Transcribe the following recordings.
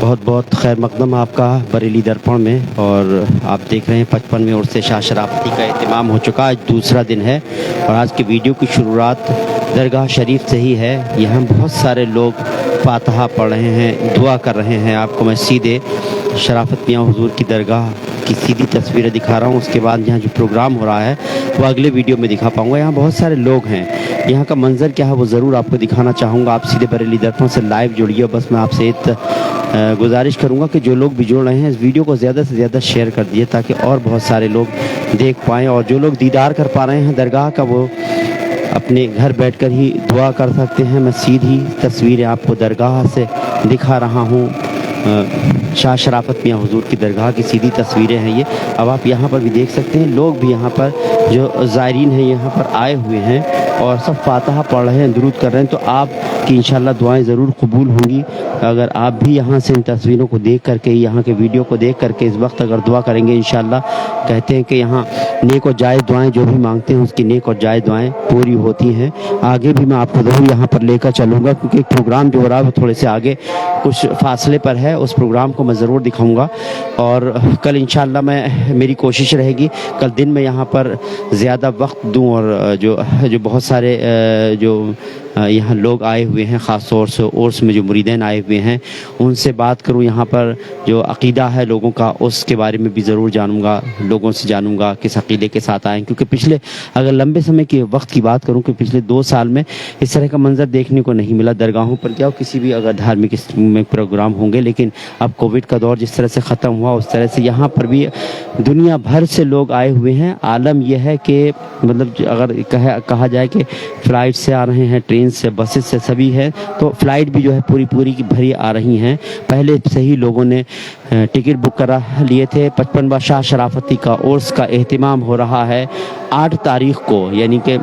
बहुत बहुत खैर मकदम आपका बरेली दर्पण में। और आप देख रहे हैं 55वें उर्स शाह शराफती का एहतमाम हो चुका। आज दूसरा दिन है और आज की वीडियो की शुरुआत दरगाह शरीफ से ही है। यहाँ बहुत सारे लोग फातहा पढ़ रहे हैं, दुआ कर रहे हैं। आपको मैं सीधे शराफत मियाँ हुजूर की दरगाह की सीधी तस्वीरें दिखा रहा हूँ। उसके बाद यहाँ जो प्रोग्राम हो रहा है वो अगले वीडियो में दिखा पाऊँगा। यहाँ बहुत सारे लोग हैं, यहाँ का मंजर क्या है वो ज़रूर आपको दिखाना चाहूँगा। आप सीधे बरेली दर्पण से लाइव जुड़िए। बस मैं आपसे एक गुजारिश करूँगा कि जो लोग भी जुड़ रहे हैं इस वीडियो को ज़्यादा से ज़्यादा शेयर कर दिए ताकि और बहुत सारे लोग देख पाएँ। और जो लोग दीदार कर पा रहे हैं दरगाह का वो अपने घर बैठकर ही दुआ कर सकते हैं। मैं सीधी तस्वीरें आपको दरगाह से दिखा रहा हूँ। शाह शराफत मियाँ हुजूर की दरगाह की सीधी तस्वीरें हैं ये। अब आप यहाँ पर भी देख सकते हैं लोग भी यहाँ पर जो ज़ायरीन हैं यहाँ पर आए हुए हैं और सब फातहा पढ़ रहे हैं, दुरूद कर रहे हैं। तो आपकी इंशाल्लाह दुआएं ज़रूर कबूल होंगी अगर आप भी यहाँ से इन तस्वीरों को देख करके, यहाँ के वीडियो को देख करके इस वक्त अगर दुआ करेंगे इंशाल्लाह। कहते हैं कि यहाँ नेक और जायज़ दुआएं जो भी मांगते हैं उसकी नेक और जायज़ दुआएं पूरी होती हैं। आगे भी मैं आपको ज़रूर यहाँ पर लेकर चलूँगा क्योंकि एक प्रोग्राम जो हो रहा है वो थोड़े से आगे कुछ फासले पर है। उस प्रोग्राम को मैं ज़रूर दिखाऊंगा और कल इंशाल्लाह मेरी कोशिश रहेगी कल दिन में यहाँ पर ज़्यादा वक्त दूं और जो बहुत सारे जो यहाँ लोग आए हुए हैं ख़ास तौर से उर्स में जो मुरीदैन आए हुए हैं उनसे बात करूँ। यहाँ पर जो अक़ीदा है लोगों का उसके बारे में भी ज़रूर जानूँगा, लोगों से जानूँगा किस अक़ीदे के साथ आए। क्योंकि पिछले अगर लंबे समय के वक्त की बात करूँ कि पिछले 2 साल में इस तरह का मंजर देखने को नहीं मिला दरगाहों पर क्या हो किसी भी अगर धार्मिक में प्रोग्राम होंगे। लेकिन अब कोविड का दौर जिस तरह से ख़त्म हुआ उस तरह से यहाँ पर भी दुनिया भर से लोग आए हुए हैं। आलम यह है कि मतलब अगर कहा जाए कि फ़्लाइट से आ रहे हैं, ट्रेन से, बसेस से, सभी है। तो फ़्लाइट भी जो है पूरी की भरी आ रही हैं। पहले से ही लोगों ने टिकट बुक करा लिए थे। 55वां शाह शराफती का उर्स का एहतमाम हो रहा है 8 तारीख़ को, यानी कि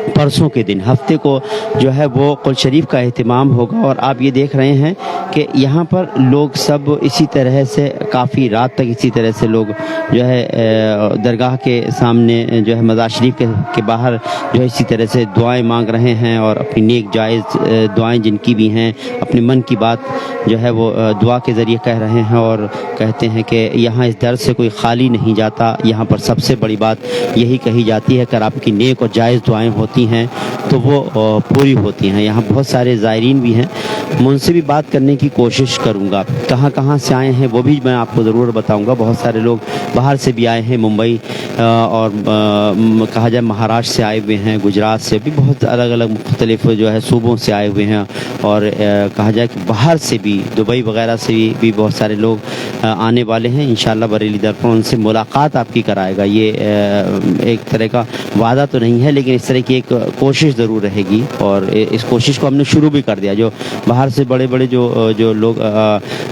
परसों के दिन हफ्ते को जो है वो कुल शरीफ का एहतमाम होगा। और आप ये देख रहे हैं कि यहाँ पर लोग सब इसी तरह से काफ़ी रात तक इसी तरह से लोग जो है दरगाह के सामने जो है मज़ार शरीफ के बाहर जो है इसी तरह से दुआएं मांग रहे हैं और अपनी नेक जायज़ दुआएं जिनकी भी हैं अपने मन की बात जो है वो दुआ के ज़रिए कह रहे हैं। और कहते हैं कि यहाँ इस दर से कोई खाली नहीं जाता। यहाँ पर सबसे बड़ी बात यही कही जाती है कि अगर आपकी नेक और जायज़ दुआएं होती हैं तो वो पूरी होती हैं। यहाँ बहुत सारे ज़ायरीन भी हैं, मैं उनसे भी बात करने की कोशिश करूँगा। कहाँ से आए हैं वो भी मैं आपको ज़रूर बताऊँगा। बहुत सारे लोग बाहर से भी आए हैं, मुंबई और कहा जाए महाराष्ट्र से आए हुए हैं, गुजरात से भी, बहुत अलग अलग मुख्तलिफ जो है सूबों से आए हुए हैं। और कहा जाए कि बाहर से भी दुबई वगैरह से भी बहुत सारे लोग आने वाले हैं। इंशाल्लाह बरेली दर्पण उनसे मुलाकात आपकी कराएगा। ये एक तरह का वादा तो नहीं है लेकिन इस तरह की एक कोशिश ज़रूर रहेगी और इस कोशिश को हमने शुरू भी कर दिया। जो बाहर से बड़े जो लोग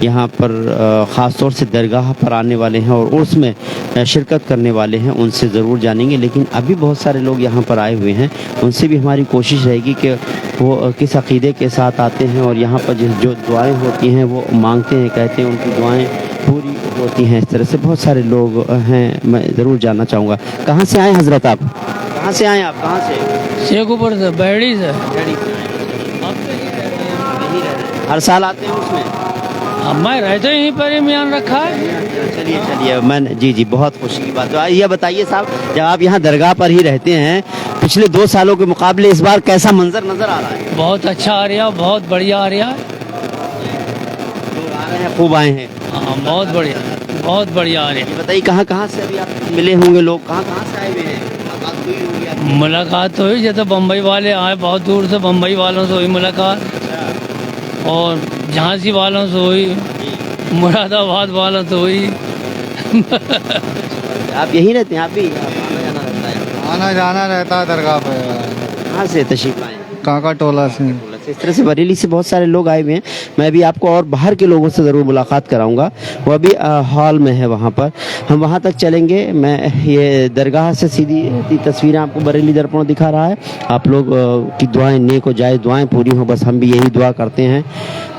यहाँ पर ख़ास तौर से दरगाह पर आने वाले हैं और उसमें शिरकत करने वाले हैं उनसे ज़रूर जानेंगे। लेकिन अभी बहुत सारे लोग यहाँ पर आए हुए हैं, उनसे भी हमारी कोशिश रहेगी कि वो किस अक़ीदे के साथ आते हैं और यहाँ पर जो दुआएं होती हैं वो मांगते हैं, कहते हैं उनकी दुआएं पूरी होती हैं। इस तरह से बहुत सारे लोग हैं, मैं ज़रूर जानना चाहूँगा। कहाँ से आए हज़रत आप? कहाँ से आए आप? कहाँ से? शेखुपुर से, बहड़ी से। हर साल आते हैं उसमें? अब मैं रहते यहीं पर ही मियान रखा है। चलिए मैं जी बहुत खुशी की बात। तो ये बताइए साहब, जब आप यहाँ दरगाह पर ही रहते हैं पिछले 2 सालों के मुकाबले इस बार कैसा मंजर नज़र आ रहा है? बहुत अच्छा आ रहा है, बहुत बढ़िया आ रहा है। लोग आ रहे हैं, खूब आए हैं। हाँ, बहुत बढ़िया आ रही है। बताइए कहाँ से अभी आप मिले होंगे लोग, कहाँ से आए हुए हैं? मुलाकात तो हुई, जैसे बम्बई वाले आए बहुत दूर से, बम्बई वालों से हुई मुलाकात और झांसी वालों से हुई, मुरादाबाद वालों से हुई। आप यहीं रहते हैं? आप भी आना जाना रहता है दरगाह पे। कहाँ से तशरीफ लाए? काका टोला से। इस तरह से बरेली से बहुत सारे लोग आए हुए हैं। मैं भी आपको और बाहर के लोगों से ज़रूर मुलाकात कराऊंगा। वो अभी हॉल में है, वहाँ पर हम वहाँ तक चलेंगे। मैं ये दरगाह से सीधी तस्वीरें आपको बरेली दर्पण दिखा रहा है। आप लोग की दुआएं नेक और जायज़ दुआएं पूरी हों, बस हम भी यही दुआ करते हैं।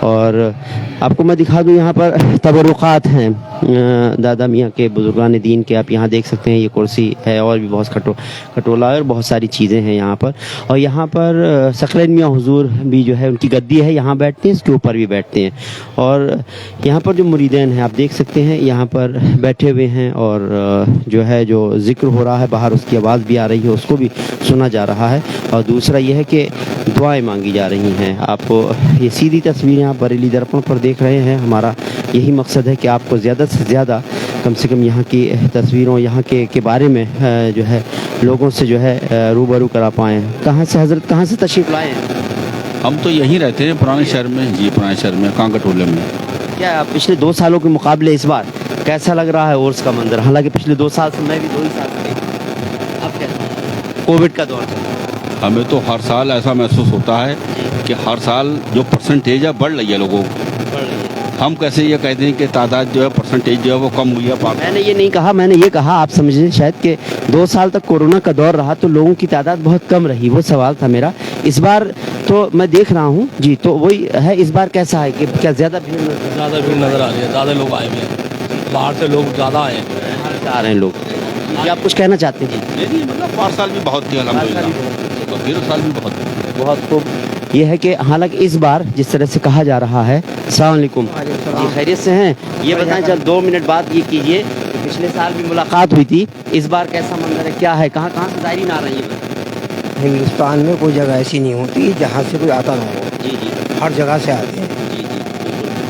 और आपको मैं दिखा दूं यहाँ पर तबरुकात हैं दादा मियाँ के, बुजुर्गान दीन के। आप यहाँ देख सकते हैं ये कुर्सी है और भी बहुत खटोला और बहुत सारी चीज़ें हैं यहाँ पर। और यहाँ पर सकरैन मियाँ हुजूर भी जो है उनकी गद्दी है, यहाँ बैठते हैं, इसके ऊपर भी बैठते हैं। और यहाँ पर जो मुरीदैन हैं आप देख सकते हैं यहाँ पर बैठे हुए हैं और जो है जो जिक्र हो रहा है बाहर उसकी आवाज़ भी आ रही है, उसको भी सुना जा रहा है। और दूसरा ये है कि दुआएं मांगी जा रही हैं। आप ये सीधी तस्वीरें आप बरेली दर्पण पर देख रहे हैं। हमारा यही मकसद है कि आपको ज़्यादा से ज़्यादा कम से कम यहाँ की तस्वीरों यहाँ के बारे में जो है लोगों से जो है रूबरू करा पाएँ। कहाँ से हज़रत, कहाँ से तशरीफ़ लाए हैं? हम तो यहीं रहते हैं पुराने शहर में जी, पुराने शहर में कांगटोले में। क्या पिछले 2 सालों के मुकाबले इस बार कैसा लग रहा है उर्स का मंजर? हालांकि पिछले 2 साल से मैं भी 2 ही साल से, अब कैसा कोविड का दौर चल रहा है? हमें तो हर साल ऐसा महसूस होता है कि हर साल जो परसेंटेज है बढ़ रही है लोगों की। हम कैसे ये कहते हैं कि तादाद जो है परसेंटेज जो है वो कम हुई है। मैंने ये नहीं कहा, मैंने ये कहा आप समझे शायद कि 2 साल तक कोरोना का दौर रहा तो लोगों की तादाद बहुत कम रही, वो सवाल था मेरा। इस बार तो मैं देख रहा हूँ जी, तो वही है, इस बार कैसा है कि क्या ज़्यादा भीड़ नज़र आ रही है, ज़्यादा लोग आए हुए हैं, बाहर से लोग ज़्यादा आए हैं, आ रहे हैं लोग। जी आप कुछ कहना चाहते हैं? जी नहीं, मतलब 5 साल भी बहुत थी अल्हम्दुलिल्लाह, 13 साल भी बहुत खूब। ये है कि हालांकि इस बार जिस तरह से कहा जा रहा है। अस्सलाम वालेकुम जी, खैरियत से हैं? ये बताएं चल 2 मिनट बाद ये कीजिए, पिछले साल भी मुलाकात हुई थी, इस बार कैसा मंजर है, क्या है, कहाँ कहाँ से ज़ायरीन आ रही है? हिंदुस्तान में कोई जगह ऐसी नहीं होती जहाँ से कोई आता ना हो। जी जी, हर जगह से आते हैं। जी जी,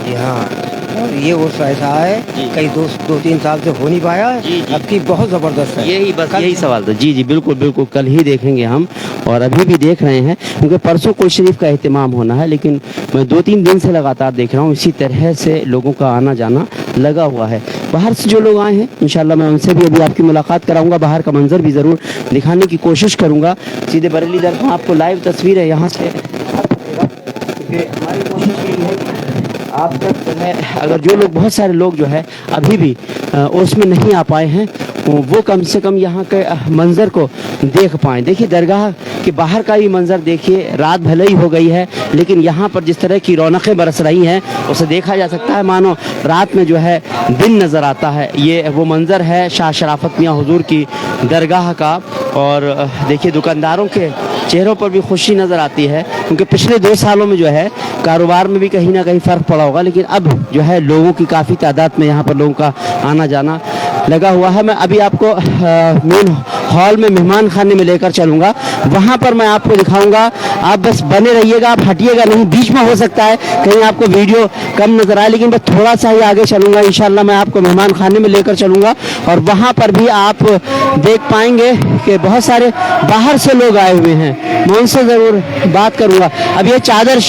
जी हाँ, और ये उर्स ऐसा है कई 2-3 साल से हो नहीं पाया, जी, जी। अब की बहुत ज़बरदस्त है। यही बस यही सवाल था। जी जी बिल्कुल बिल्कुल, कल ही देखेंगे हम और अभी भी देख रहे हैं क्योंकि परसों कुल शरीफ का एहतमाम होना है, लेकिन मैं 2-3 दिन से लगातार देख रहा हूँ इसी तरह से लोगों का आना जाना लगा हुआ है। बाहर से जो लोग आए हैं इंशाल्लाह मैं उनसे भी अभी आपकी मुलाकात कराऊंगा, बाहर का मंजर भी ज़रूर दिखाने की कोशिश करूँगा। सीधे बरेली दर्पण आपको लाइव तस्वीर है यहाँ से, हमारी कोशिश यही है आप तक जो है अगर जो लोग, बहुत सारे लोग जो है अभी भी उसमें नहीं आ पाए हैं वो कम से कम यहाँ के मंज़र को देख पाएँ। देखिए दरगाह के बाहर का भी मंज़र देखिए, रात भले ही हो गई है लेकिन यहाँ पर जिस तरह की रौनकें बरस रही हैं उसे देखा जा सकता है मानो रात में जो है दिन नज़र आता है। ये वो मंज़र है शाह शराफत मियाँ हुजूर की दरगाह का। और देखिए दुकानदारों के चेहरों पर भी खुशी नज़र आती है क्योंकि पिछले 2 सालों में जो है कारोबार में भी कहीं ना कहीं फ़र्क पड़ा होगा, लेकिन अब जो है लोगों की काफ़ी तादाद में यहाँ पर लोगों का आना जाना लगा हुआ है। मैं अभी आपको मेन हॉल में मेहमान खाने में लेकर चलूँगा, वहाँ पर मैं आपको दिखाऊँगा। आप बस बने रहिएगा, आप हटिएगा नहीं, बीच में हो सकता है कहीं आपको वीडियो कम नज़र आए, लेकिन बस थोड़ा सा ही आगे चलूँगा इंशाल्लाह मैं आपको मेहमान खाने में लेकर चलूँगा और वहाँ पर भी आप देख पाएंगे कि बहुत सारे बाहर से लोग आए हुए हैं। मैं उनसे ज़रूर बात करूँगा। अब ये चादर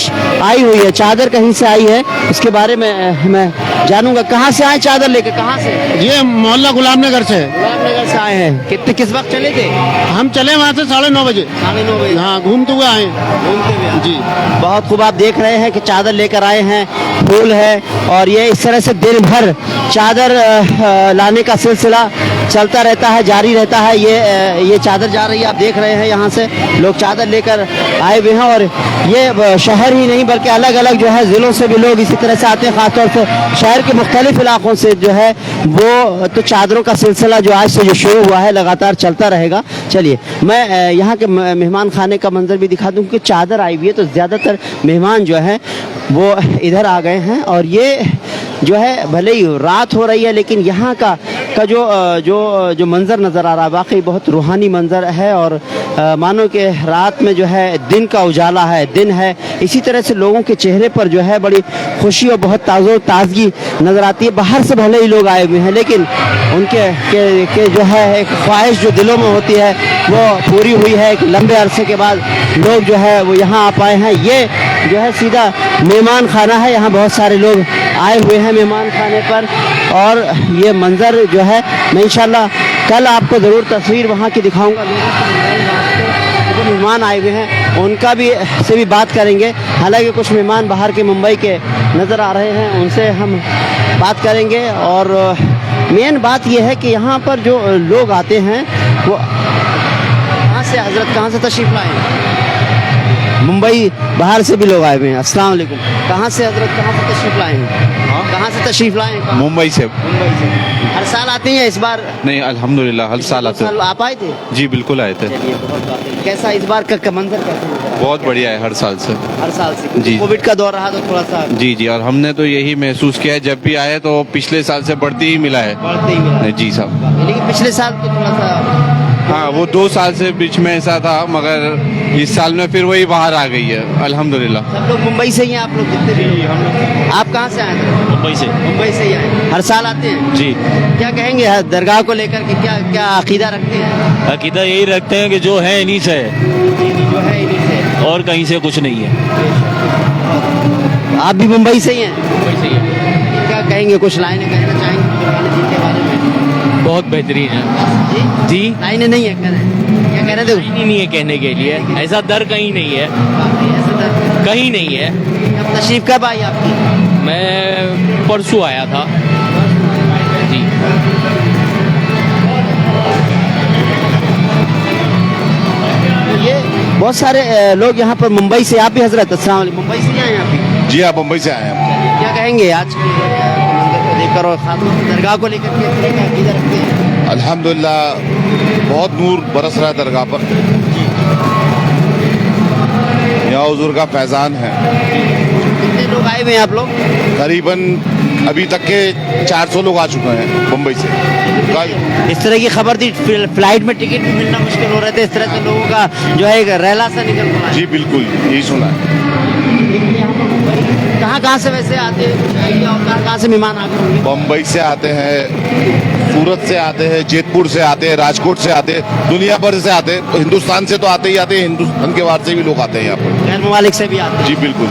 आई हुई है, चादर कहीं से आई है उसके बारे में मैं जानूँगा। कहाँ से आए चादर लेके, कहाँ से? ये मोहल्ला गुलामनगर से। गुलामनगर से आए हैं। किस वक्त चले थे? हम चले वहाँ से 9:30 बजे। 9:30 बजे। हाँ, घूमते हुए आए। घूमते हुए जी, बहुत खूब। आप देख रहे हैं कि चादर लेकर आए हैं, फूल है और ये इस तरह से दिन भर चादर लाने का सिलसिला चलता रहता है, जारी रहता है। ये चादर जा रही है, आप देख रहे हैं यहाँ से लोग चादर लेकर आए हुए हैं और ये शहर ही नहीं बल्कि अलग अलग जो है ज़िलों से भी लोग इसी तरह से आते हैं, ख़ासतौर से शहर के मुख्तलिफ इलाकों से जो है वो तो चादरों का सिलसिला जो आज से जो शुरू हुआ है लगातार चलता रहेगा। चलिए मैं यहाँ के मेहमान खाने का मंजर भी दिखा दूँ क्योंकि चादर आई हुई है तो ज़्यादातर मेहमान जो हैं वो इधर आ गए हैं और ये जो है भले ही रात हो रही है लेकिन यहाँ का जो मंज़र नज़र आ रहा है वाकई बहुत रूहानी मंज़र है और मानो कि रात में जो है दिन का उजाला है, दिन है। इसी तरह से लोगों के चेहरे पर जो है बड़ी खुशी और बहुत ताज़गी नज़र आती है। बाहर से भले ही लोग आए हुए हैं लेकिन उनके जो है एक ख्वाहिश जो दिलों में होती है वो पूरी हुई है। एक लंबे अरसे के बाद लोग जो है वो यहाँ आ पाए हैं। ये जो है सीधा मेहमान खाना है, यहाँ बहुत सारे लोग आए हुए हैं मेहमान खाने पर और ये मंज़र जो है मैं इंशाल्लाह कल आपको ज़रूर तस्वीर वहाँ की दिखाऊंगा। जो मेहमान आए हुए हैं उनका भी से भी बात करेंगे। हालांकि कुछ मेहमान बाहर के मुंबई के नज़र आ रहे हैं, उनसे हम बात करेंगे। और मेन बात यह है कि यहाँ पर जो लोग आते हैं वो कहाँ से, हज़रत कहाँ से तशरीफ़ लाए? मुंबई बाहर से भी लोग आए हुए हैं। अस्सलाम वालेकुम। कहाँ से हजरत, कहाँ से तशरीफ लाए हैं? कहाँ से तशरीफ लाए हैं? मुंबई से। मुंबई से। हर साल आते हैं इस बार? नहीं, अल्हम्दुलिल्लाह हर साल आते हैं। आप आए थे? जी बिल्कुल आए थे। चलिए, बहुत बात है। कैसा इस बार का मंजर कैसा नजर आया? बहुत बढ़िया है हर साल से। हर साल से जी। कोविड का दौर रहा तो थोड़ा सा जी जी, और हमने तो यही महसूस किया है, जब भी आए तो पिछले साल से बढ़ती ही मिला है। बढ़ते ही मिला। जी साहब। लेकिन पिछले साल तो थोड़ा सा, हाँ, वो 2 साल से बीच में ऐसा था, मगर इस साल में फिर वही बाहर आ गई है अल्हम्दुलिल्लाह। सब लोग मुंबई से ही हैं आप लोग जितने भी लोग? आप कहाँ से आए थे? मुंबई से। मुंबई से ही आए। हर साल आते हैं? जी। क्या कहेंगे दरगाह को लेकर के, क्या क्या अकीदा रखते हैं? अकीदा यही रखते हैं कि जो है इन्हीं से है जो है इन्हीं से, और कहीं से कुछ नहीं है। आप भी मुंबई से ही हैं? मुंबई से ही है। क्या कहेंगे, कुछ लाइनें कहना चाहेंगे बुजुर्गान दीन के बारे में? बहुत बेहतरीन है। जी जी। लाइनें नहीं है, क्या कह रहे थे? कहीं नहीं है कहने के लिए, ऐसा दर कहीं नहीं है, कहीं नहीं है। अब तशरीफ कब आई आपकी? मैं परसों आया था। जी। ये बहुत सारे लोग यहाँ पर मुंबई से, आप भी हजरत? अस्सलाम वालेकुम। मुंबई से ही आए हैं आप भी? जी हाँ, मुंबई से आए हैं। क्या कहेंगे आज के मंदिर को देखकर और खासतौर से दरगाह को लेकर के किस तरह का अकीदा रखते हैं? अल्हम्दुलिल्लाह बहुत नूर बरस रहा है दरगाह पर। यहाँ हुजूर का फैजान है। कितने लोग आए हुए हैं आप लोग? करीबन अभी तक के 400 लोग आ चुके हैं मुंबई से कल। इस तरह की खबर थी, फ्लाइट में टिकट भी मिलना मुश्किल हो रहे थे, इस तरह से लोगों का जो है एक रैला सा निकल पड़ा है। जी बिल्कुल, यही सुना है। कहाँ से वैसे आते हैं और कहाँ से मेहमान आते होंगे? मुंबई से आते हैं, सूरत से आते हैं, जेतपुर से आते हैं, राजकोट से आते हैं, दुनिया भर से आते हैं। हिंदुस्तान से तो आते ही आते हैं, हिंदुस्तान के बाहर से भी लोग आते हैं यहाँ पर। गैर ममालिक से भी आते हैं? जी बिल्कुल।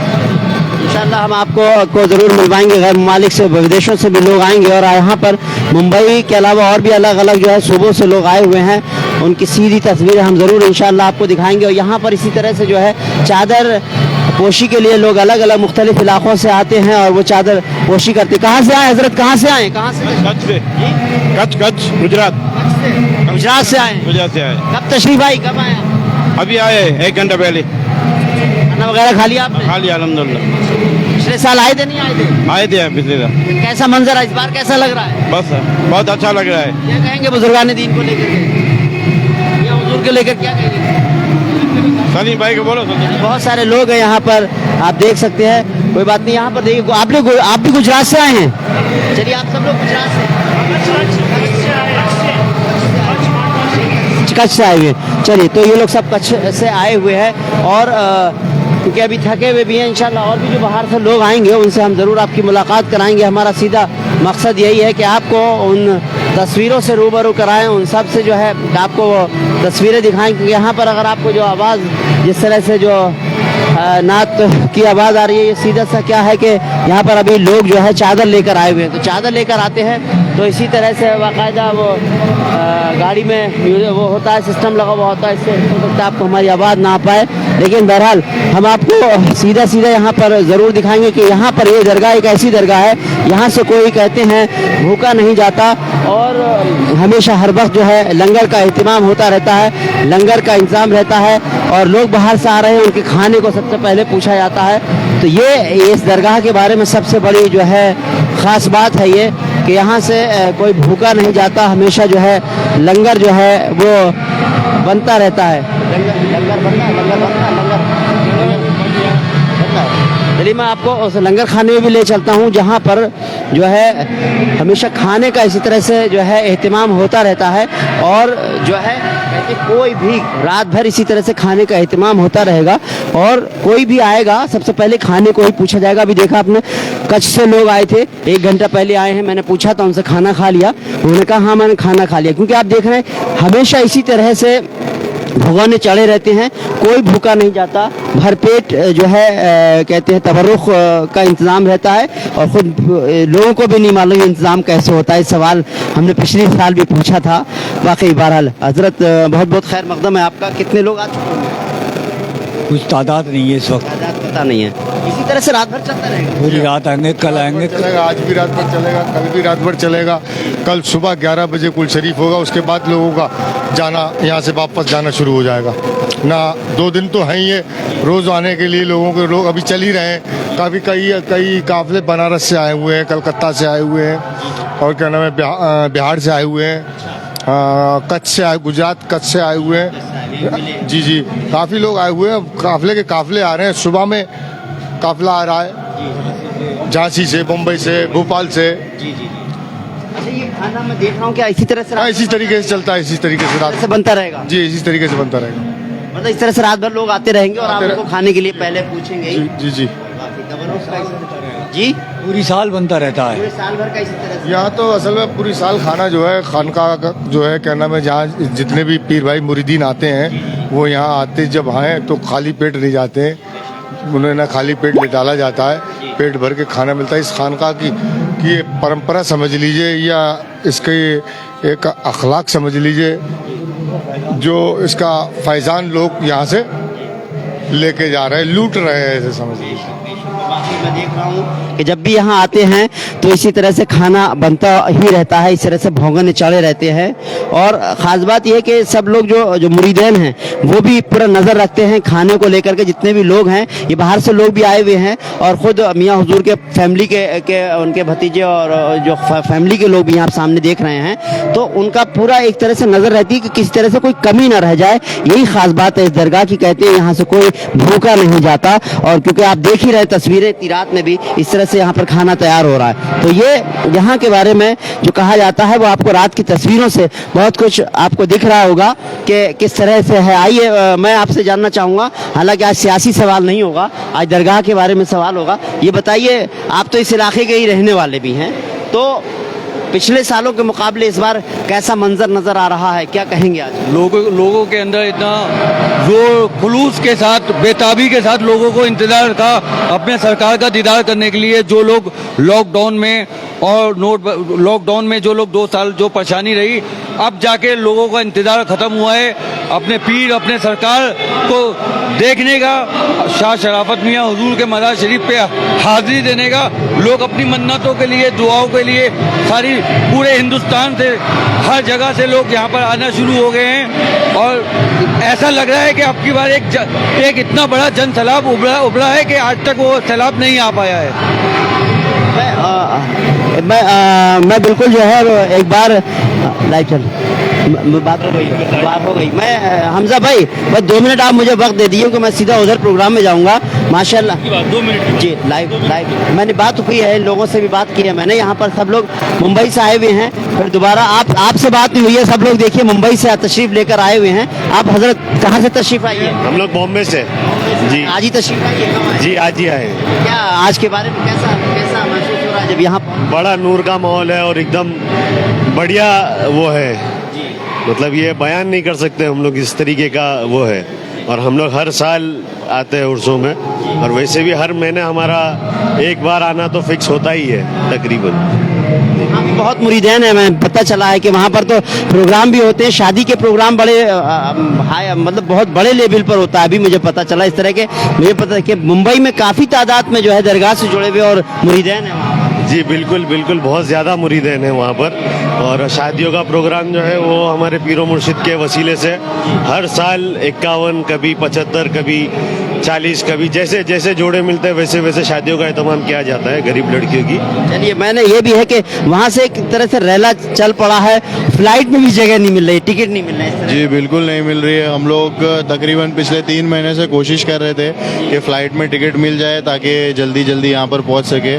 इंशाल्लाह हम आपको जरूर मिलवाएंगे। गैर ममालिक से, विदेशों से भी लोग आएंगे और यहाँ पर मुंबई के अलावा और भी अलग अलग जो है सूबों से लोग आए हुए हैं। उनकी सीधी तस्वीरें हम जरूर इंशाल्लाह आपको दिखाएंगे। और यहाँ पर इसी तरह से जो है चादर पोशी के लिए लोग अलग अलग मुख्तलिफ इलाकों से आते हैं और वो चादर पोशी करते हैं। कहाँ से आए हजरत, कहाँ से आए? कहाँ से? कच्छ से। कच्छ गुजरात। गुजरात से आए? गुजरात से आए। कब तशरीफ आई, कब आया? अभी आए 1 घंटा पहले। खाना वगैरह खा लिया आपने? खा लिया अल्हम्दुलिल्लाह। पिछले साल आए थे, नहीं आए थे? आए थे पिछले साल। कैसा मंजर है इस बार, कैसा लग रहा है? बस बहुत अच्छा लग रहा है। क्या कहेंगे बुजुर्गान दीन को लेकर के, या हुजूर को लेकर क्या कहेंगे? सलीम भाई को बोलो। बहुत सारे लोग हैं यहाँ पर, आप देख सकते हैं। कोई बात नहीं, यहाँ पर देखिए आप भी गुजरात से आए हैं? चलिए, आप सब लोग गुजरात से, कच्छ से आए हुए हैं। चलिए, तो ये लोग सब कच्छ से आए हुए हैं और क्योंकि अभी थके हुए भी हैं। इंशाल्लाह और भी जो बाहर से लोग आएंगे उनसे हम ज़रूर आपकी मुलाकात कराएंगे। हमारा सीधा मकसद यही है कि आपको उन तस्वीरों से रूबरू कराएं, उन सब से जो है आपको तस्वीरें दिखाएं। क्योंकि यहाँ पर अगर आपको जो आवाज़, जिस तरह से जो नात की आवाज़ आ रही है, ये सीधा सा क्या है कि यहाँ पर अभी लोग जो है चादर लेकर आए हुए हैं। तो चादर लेकर आते हैं तो इसी तरह से बाकायदा वो गाड़ी में वो होता है, सिस्टम लगा हुआ होता है, इससे हो सकता है आपको हमारी आवाज़ ना आ पाए। लेकिन बहरहाल हम आपको सीधा सीधा यहाँ पर ज़रूर दिखाएंगे कि यहाँ पर ये दरगाह एक ऐसी दरगाह है, यहाँ से कोई कहते हैं भूखा नहीं जाता और हमेशा हर वक्त जो है लंगर का एहतमाम होता रहता है, लंगर का इंतज़ाम रहता है और लोग बाहर से आ रहे हैं, उनके खाने को सबसे पहले पूछा जाता है। तो ये इस दरगाह के बारे में सबसे बड़ी जो है ख़ास बात है ये कि यहाँ से कोई भूखा नहीं जाता, हमेशा जो है लंगर जो है वो बनता रहता है। लंगर बनता है। चलिए, मैं आपको उस लंगर खाने में भी ले चलता हूँ जहाँ पर जो है हमेशा खाने का इसी तरह से जो है एहतमाम होता रहता है और जो है कहते कोई भी रात भर इसी तरह से खाने का एहतमाम होता रहेगा और कोई भी आएगा सबसे पहले खाने को ही पूछा जाएगा। अभी देखा आपने, कच्छ से लोग आए थे, 1 घंटा पहले आए हैं। मैंने पूछा था उनसे खाना खा लिया, उन्होंने कहा हाँ मैंने खाना खा लिया। क्योंकि आप देख रहे हैं हमेशा इसी तरह से भगवान चढ़े रहते हैं, कोई भूखा नहीं जाता, भरपेट जो है कहते हैं तबरुख का इंतज़ाम रहता है और ख़ुद लोगों को भी नहीं मालूम इंतज़ाम कैसे होता है। सवाल हमने पिछले साल भी पूछा था। वाकई बहरहाल हज़रत बहुत बहुत खैर मकदम है आपका। कितने लोग आ चुके हैं? कुछ तादाद नहीं है इस वक्त, तादाद पता नहीं है। इसी तरह से रात भर चलता रहेगा? पूरी रात आएंगे, कल आएंगे, चलेगा, आज भी रात भर चलेगा, कल भी रात भर चलेगा। कल सुबह 11 बजे कुल शरीफ होगा, उसके बाद लोगों का जाना, यहाँ से वापस जाना शुरू हो जाएगा ना। 2 दिन तो हैं ये, रोज़ आने के लिए लोगों के लोग अभी चल ही रहे हैं। काफ़ी कई काफ़िले बनारस से आए हुए हैं, कलकत्ता से आए हुए हैं, और क्या नाम है, बिहार से आए हुए हैं, कच्छ से आए, गुजरात कच्छ से आए हुए हैं। जी काफ़ी लोग आए हुए हैं। काफ़िले आ रहे हैं। सुबह में काफ़िला आ रहा है झांसी से, मुंबई से, भोपाल से। अच्छा, ये खाना मैं देख रहा हूँ क्या इसी तरह से इसी तरीके से चलता है, इसी तरीके से रात से बनता रहेगा? जी, इसी तरीके से बनता रहेगा। मतलब इस तरह से रात भर लोग आते रहेंगे और आप उनको खाने के लिए पहले पूछेंगे ही? जी जी, पूरी साल बनता रहता है। पूरे साल भर का इसी तरह से? यहाँ तो असल में पूरी साल खाना जो है, खानका का जो है, क्या नाम है, जहाँ जितने भी पीर भाई मुरीदीन आते हैं वो यहाँ आते जब आए तो खाली पेट नहीं जाते हैं। उन्हें ना खाली पेट ले डाला जाता है, पेट भर के खाना मिलता है। इस खानका की ये परंपरा समझ लीजिए, या इसके एक अखलाक समझ लीजिए, जो इसका फैजान लोग यहाँ से लेके जा रहे हैं, लूट रहे हैं, ऐसे समझ लीजिए। मैं देख रहा हूँ कि जब भी यहाँ आते हैं तो इसी तरह से खाना बनता ही रहता है, इस तरह से भोगने चढ़े रहते हैं। और ख़ास बात यह है कि सब लोग जो मुरीदैन हैं वो भी पूरा नज़र रखते हैं खाने को लेकर के। जितने भी लोग हैं, ये बाहर से लोग भी आए हुए हैं, और ख़ुद मियाँ हुजूर के फैमिली के उनके भतीजे और जो फैमिली के लोग भी यहाँ सामने देख रहे हैं, तो उनका पूरा एक तरह से नज़र रहती है कि किसी तरह से कोई कमी ना रह जाए। यही ख़ास बात है इस दरगाह की। कहते हैं यहाँ से कोई भूखा नहीं जाता, और क्योंकि आप देख ही रहे तस्वीरें, रात में भी इस तरह से यहाँ पर खाना तैयार हो रहा है। तो ये यहाँ के बारे में जो कहा जाता है वो आपको रात की तस्वीरों से बहुत कुछ आपको दिख रहा होगा कि किस तरह से है। आइए मैं आपसे जानना चाहूँगा, हालांकि आज सियासी सवाल नहीं होगा, आज दरगाह के बारे में सवाल होगा। ये बताइए, आप तो इस इलाके के ही रहने वाले भी हैं, तो पिछले सालों के मुकाबले इस बार कैसा मंजर नजर आ रहा है, क्या कहेंगे आज? लोगों के अंदर इतना जो खुलूस के साथ, बेताबी के साथ लोगों को इंतजार था अपने सरकार का दीदार करने के लिए। जो लोग लॉकडाउन में जो लोग 2 साल जो परेशानी रही, अब जाके लोगों का इंतजार खत्म हुआ है अपने पीर, अपने सरकार को देखने का, शाह शराफत मियाँ हुजूर के मज़ार शरीफ पे हाजिरी देने का। लोग अपनी मन्नतों के लिए, दुआओं के लिए सारी पूरे हिंदुस्तान से, हर जगह से लोग यहाँ पर आना शुरू हो गए हैं, और ऐसा लग रहा है कि अब की बार एक इतना बड़ा जन सैलाब उभरा है कि आज तक वो सैलाब नहीं आ पाया है। मैं बिल्कुल जो है एक बार लाइव चल बात हो गई। मैं हमजा भाई, बस 2 मिनट आप मुझे वक्त दे दिए कि मैं सीधा उधर प्रोग्राम में जाऊंगा। माशाल्लाह 2 मिनट जी, लाइव मैंने बात हुई है, लोगों से भी बात की है मैंने। यहाँ पर सब लोग मुंबई से आए हुए हैं, फिर दोबारा आपसे बात नहीं हुई है। सब लोग देखिए मुंबई से तशरीफ लेकर आए हुए हैं। आप हजरत कहाँ से तशरीफ आई है? हम लोग बॉम्बे से जी। आज ही तशरीफ आई है? जी, आज ही आए। क्या आज के बारे में कैसा महसूस हो रहा है जब यहाँ? बड़ा नूर का माहौल है और एकदम बढ़िया वो है, मतलब ये बयान नहीं कर सकते हम लोग, इस तरीके का वो है। और हम लोग हर साल आते हैं उर्सों में, और वैसे भी हर महीने हमारा एक बार आना तो फिक्स होता ही है तकरीबन। वहाँ भी बहुत मुरीदैन है, मैं पता चला है कि वहाँ पर तो प्रोग्राम भी होते हैं, शादी के प्रोग्राम बड़े मतलब बहुत बड़े लेवल पर होता है। अभी मुझे पता चला इस तरह के, मुझे पता है कि मुंबई में काफ़ी तादाद में जो है दरगाह से जुड़े हुए और मुरीदैन है वहाँ। जी बिल्कुल, बहुत ज़्यादा मुरीदैन है वहाँ पर। और शादियों का प्रोग्राम जो है वो हमारे पीरो मुर्शिद के वसीले से हर साल 51, कभी 75, कभी 40, कभी जैसे जैसे जोड़े मिलते हैं वैसे वैसे शादियों का एहतमाम किया जाता है गरीब लड़कियों की। चलिए, मैंने ये भी है कि वहाँ से एक तरह से रेला चल पड़ा है, फ्लाइट में भी जगह नहीं मिल रही, टिकट नहीं मिल रहा है। जी बिल्कुल नहीं मिल रही है। हम लोग तकरीबन पिछले 3 महीने से कोशिश कर रहे थे कि फ़्लाइट में टिकट मिल जाए ताकि जल्दी जल्दी यहाँ पर पहुँच सके,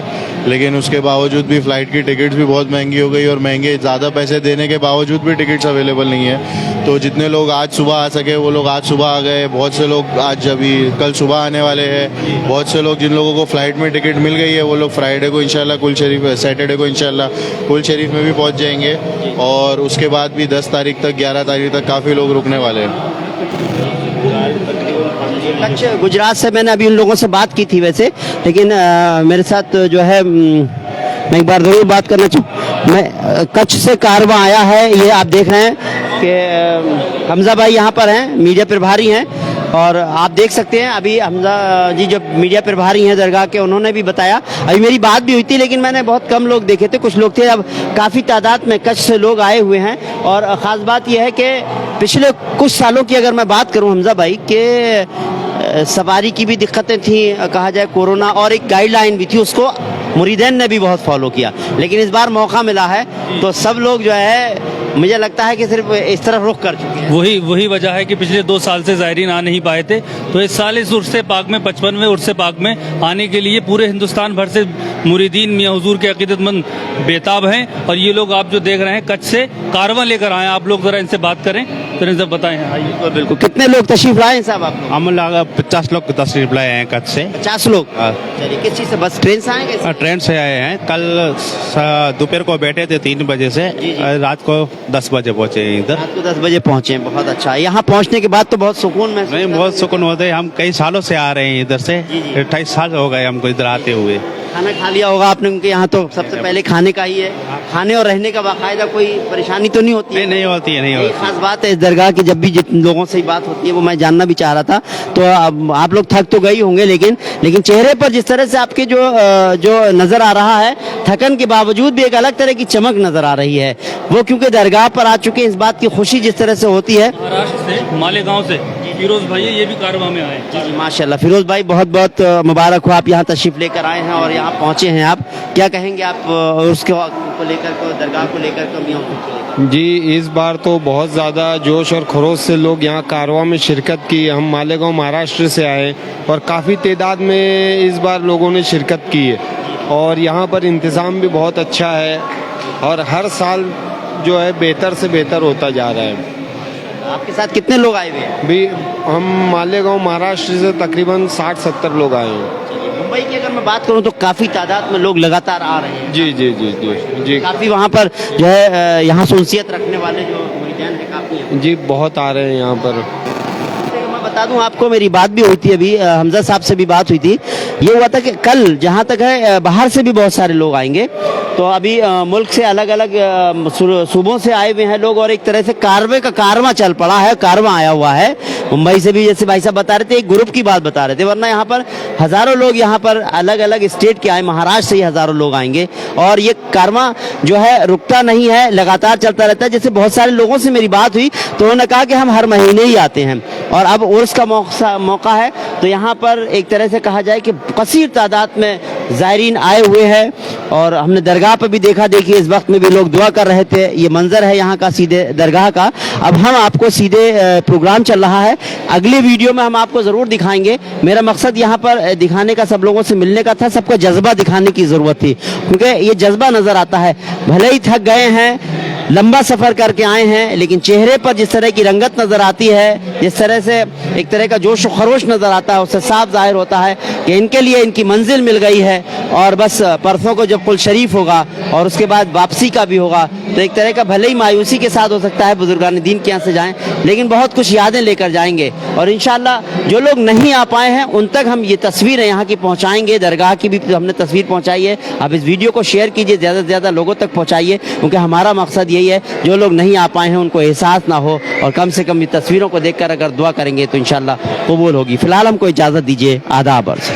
लेकिन उसके बावजूद भी फ़्लाइट की टिकट्स भी बहुत महंगी हो गई, और महंगे ज़्यादा पैसे देने के बावजूद भी टिकट्स अवेलेबल नहीं है। तो जितने लोग आज सुबह आ सके वो लोग आज सुबह आ गए, बहुत से लोग आज अभी कल सुबह आने वाले हैं, बहुत से लोग जिन लोगों को फ़्लाइट में टिकट मिल गई है वो लोग फ्राइडे को इंशाल्लाह कुल शरीफ, सैटरडे को इंशाल्लाह कुल शरीफ में भी पहुँच जाएंगे, और उसके बाद भी 10 तारीख तक 11 तारीख तक काफ़ी लोग रुकने वाले हैं। कच्छ गुजरात से मैंने अभी उन लोगों से बात की थी वैसे, लेकिन मेरे साथ जो है मैं एक बार ज़रूर बात करना चाहूँ। मैं कच्छ से कारवां आया है, ये आप देख रहे हैं कि हमजा भाई यहाँ पर हैं, मीडिया प्रभारी हैं। और आप देख सकते हैं अभी हमजा जी जो मीडिया प्रभारी हैं दरगाह के, उन्होंने भी बताया, अभी मेरी बात भी हुई थी लेकिन मैंने बहुत कम लोग देखे थे, कुछ लोग थे, अब काफ़ी तादाद में कच्छ से लोग आए हुए हैं। और ख़ास बात यह है कि पिछले कुछ सालों की अगर मैं बात करूं हमजा भाई के सवारी की भी दिक्कतें थी, कहा जाए कोरोना, और एक गाइडलाइन भी थी, उसको मुरीदैन ने भी बहुत फॉलो किया, लेकिन इस बार मौका मिला है तो सब लोग जो है मुझे लगता है कि सिर्फ इस तरफ रुख कर चुके हैं। वही वजह है कि पिछले 2 साल से ज़ायरीन आ नहीं पाए थे, तो इस साल इस उर्स पाक में 55वें उर्स पाक में आने के लिए पूरे हिंदुस्तान भर से मुरीदीन मियां हुजूर के अकीदतमंद बेताब हैं। और ये लोग आप जो देख रहे हैं कच्छ से कारवां लेकर आए, आप लोग ज़रा इनसे बात करें, फिर इनसे बताएं। आइए। बिल्कुल, कितने लोग तशरीफ लाए हैं साहब आप लोग? हम लोग 50 लोग तशरीफ लाए हैं कच्छ से। 50 लोग? चलिए, किस चीज़ से, बस ट्रेन से आएंगे? ट्रेन से आए हैं। कल दोपहर को बैठे थे 3 बजे से, रात को 10 बजे पहुंचे इधर। रात को 10 बजे पहुंचे हैं, बहुत अच्छा। यहाँ पहुंचने के बाद तो बहुत सुकून महसूस? नहीं, बहुत सुकून होता है। हम कई सालों से आ रहे हैं इधर से, 28 साल हो गए हमको इधर आते हुए। खाना खा लिया होगा आपने उनके यहाँ? तो सबसे पहले खाने का ही है, खाने और रहने का बाकायदा कोई परेशानी तो नहीं होती है? नहीं होती है, नहीं होती। खास बात है इस दरगाह की, जब भी जिन लोगों से बात होती है वो मैं जानना भी चाह रहा था। तो अब आप लोग थक तो गए होंगे, लेकिन चेहरे पर जिस तरह से आपके जो नजर आ रहा है, थकन के बावजूद भी एक अलग तरह की चमक नजर आ रही है, वो क्योंकि दरगाह पर आ चुके हैं। इस बात की खुशी जिस तरह से होती है। महाराष्ट्र से मालेगांव से फिरोज भाई, ये भी कारवां में आए। जी माशाल्लाह, फिरोज भाई बहुत बहुत मुबारक हो, आप यहाँ तशरीफ लेकर आए हैं और यहाँ पहुँचे हैं। आप क्या कहेंगे आप उसको लेकर, दरगाह को लेकर? जी, इस बार तो बहुत ज़्यादा जोश और खरोश से लोग यहाँ कारवां में शिरकत की। हम मालेगांव महाराष्ट्र से आए और काफ़ी तादाद में इस बार लोगों ने शिरकत की है, और यहाँ पर इंतज़ाम भी बहुत अच्छा है और हर साल जो है बेहतर से बेहतर होता जा रहा है। आपके साथ कितने लोग आए हुए हैं? भी हम मालेगांव महाराष्ट्र से तकरीबन 60-70 लोग आए हैं। मुंबई की अगर मैं बात करूं तो काफी तादाद में लोग लगातार आ रहे हैं। जी जी जी जी जी, काफी वहाँ पर जो है यहाँ सुनसियत रखने वाले जो मुरीदान हैं काफी हैं। जी, बहुत आ रहे हैं यहाँ पर। मैं बता दूं आपको, मेरी बात भी हुई थी अभी, हमजा साहब से भी बात हुई थी। ये हुआ था कि कल जहाँ तक है बाहर से भी बहुत सारे लोग आएंगे, तो अभी मुल्क से अलग अलग सूबों से आए हुए हैं लोग, और एक तरह से कारवां चल पड़ा है, कारवां आया हुआ है। मुंबई से भी, जैसे भाई साहब बता रहे थे, एक ग्रुप की बात बता रहे थे, वरना यहाँ पर हज़ारों लोग यहाँ पर अलग अलग स्टेट के आए, महाराष्ट्र से ही हज़ारों लोग आएंगे। और ये कारवां जो है रुकता नहीं है, लगातार चलता रहता है। जैसे बहुत सारे लोगों से मेरी बात हुई तो उन्होंने कहा कि हम हर महीने ही आते हैं, और अब उर्स का मौका है, तो यहाँ पर एक तरह से कहा जाए कि कसीर तादाद में ज़ायरीन आए हुए हैं। और हमने दरगाह पर भी देखा, देखिए इस वक्त में भी लोग दुआ कर रहे थे। ये मंजर है यहाँ का सीधे दरगाह का। अब हम आपको सीधे प्रोग्राम चल रहा है, अगले वीडियो में हम आपको ज़रूर दिखाएंगे। मेरा मकसद यहाँ पर दिखाने का, सब लोगों से मिलने का था, सबको जज्बा दिखाने की ज़रूरत थी, क्योंकि ये जज्बा नज़र आता है। भले ही थक गए हैं, लंबा सफ़र करके आए हैं, लेकिन चेहरे पर जिस तरह की रंगत नज़र आती है, जिस तरह से एक तरह का जोश और खरोश नज़र आता है, उससे साफ जाहिर होता है कि इनके लिए इनकी मंजिल मिल गई है। और बस परसों को जब कुल शरीफ होगा और उसके बाद वापसी का भी होगा, तो एक तरह का भले ही मायूसी के साथ हो सकता है बुजुर्गान दीन के यहाँ से जाएं, लेकिन बहुत कुछ यादें लेकर जाएंगे। और इंशाल्लाह जो लोग नहीं आ पाए हैं उन तक हम ये तस्वीरें यहाँ की पहुँचाएंगे। दरगाह की भी हमने तस्वीर पहुँचाई है। आप इस वीडियो को शेयर कीजिए, ज़्यादा से ज़्यादा लोगों तक पहुँचाइए, क्योंकि हमारा मकसद यही है जो लोग नहीं आ पाए हैं उनको एहसास ना हो, और कम से कम ये तस्वीरों को देखकर अगर दुआ करेंगे तो इंशाल्लाह कबूल होगी। फिलहाल हमको इजाज़त दीजिए, आदाब अर्ज़।